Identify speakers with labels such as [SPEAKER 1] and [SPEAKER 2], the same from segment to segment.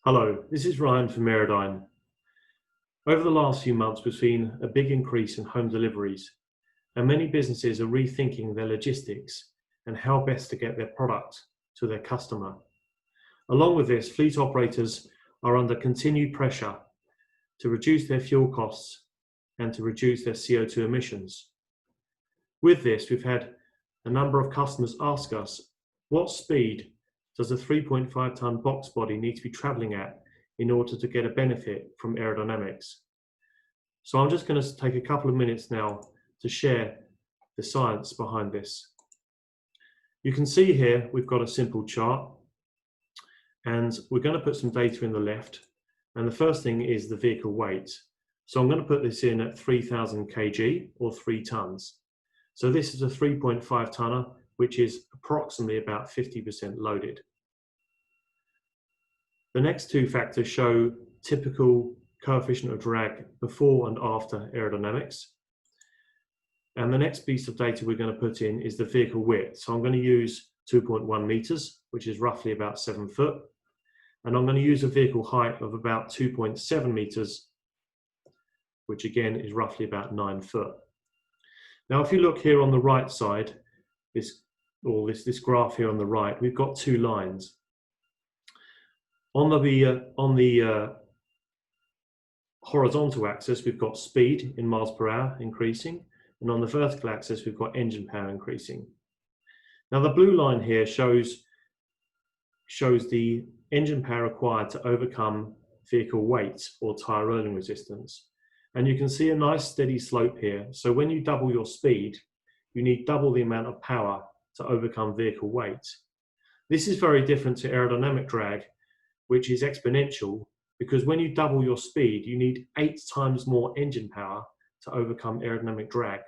[SPEAKER 1] Hello, this is Ryan from Aerodyn. Over the last few months, we've seen a big increase in home deliveries, and many businesses are rethinking their logistics and how best to get their product to their customer. Along with this, fleet operators are under continued pressure to reduce their fuel costs and to reduce their CO2 emissions. With this, we've had a number of customers ask us, what speed does a 3.5-ton box body need to be traveling at in order to get a benefit from aerodynamics? So I'm just going to take a couple of minutes now to share the science behind this. You can see here we've got a simple chart, and we're going to put some data in the left, and the first thing is the vehicle weight. So I'm going to put this in at 3,000 kg or 3 tons. So this is a 3.5 tonner, which is approximately about 50% loaded. The next two factors show typical coefficient of drag before and after aerodynamics. And the next piece of data we're going to put in is the vehicle width. So I'm going to use 2.1 meters, which is roughly about 7 foot. And I'm going to use a vehicle height of about 2.7 meters, which again is roughly about 9 foot. Now, if you look here on the right side, this graph here on the right, we've got two lines. On the horizontal axis, we've got speed in miles per hour increasing, and on the vertical axis, we've got engine power increasing. Now, the blue line here shows the engine power required to overcome vehicle weight or tire rolling resistance. And you can see a nice steady slope here. So when you double your speed, you need double the amount of power to overcome vehicle weight. This is very different to aerodynamic drag, which is exponential, because when you double your speed, you need 8 times more engine power to overcome aerodynamic drag.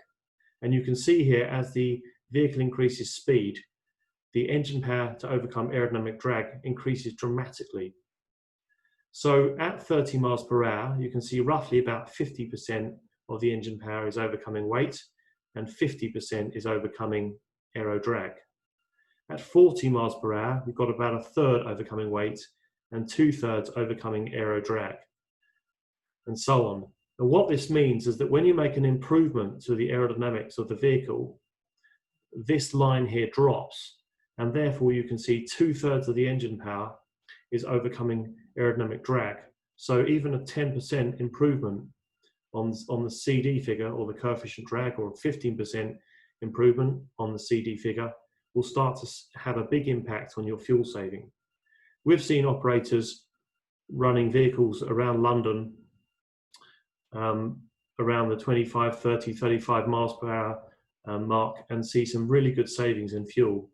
[SPEAKER 1] And you can see here, as the vehicle increases speed, the engine power to overcome aerodynamic drag increases dramatically. So at 30 miles per hour, you can see roughly about 50% of the engine power is overcoming weight, and 50% is overcoming aero drag. At 40 miles per hour, we've got about a third overcoming weight and 2/3 overcoming aero drag, and so on. And what this means is that when you make an improvement to the aerodynamics of the vehicle, this line here drops, and therefore you can see 2/3 of the engine power is overcoming aerodynamic drag. So even a 10% improvement on the CD figure, or the coefficient drag, or a 15% improvement on the CD figure will start to have a big impact on your fuel saving. We've seen operators running vehicles around London around the 25, 30, 35 miles per hour mark, and see some really good savings in fuel.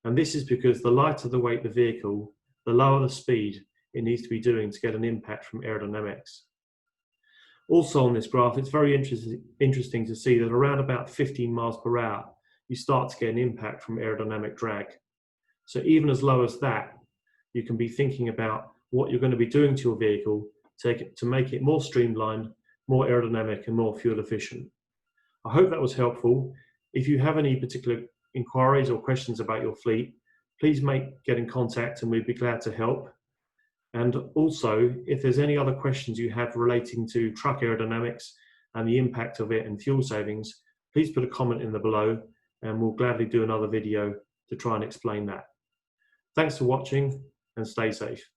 [SPEAKER 1] And this is because the lighter the weight of the vehicle, the lower the speed it needs to be doing to get an impact from aerodynamics. Also on this graph, it's very interesting to see that around about 15 miles per hour, you start to get an impact from aerodynamic drag. So even as low as that, you can be thinking about what you're going to be doing to your vehicle to make it more streamlined, more aerodynamic, and more fuel efficient. I hope that was helpful. If you have any particular inquiries or questions about your fleet, please get in contact and we'd be glad to help. And also, if there's any other questions you have relating to truck aerodynamics and the impact of it and fuel savings, please put a comment in the below, and we'll gladly do another video to try and explain that. Thanks for watching, and stay safe.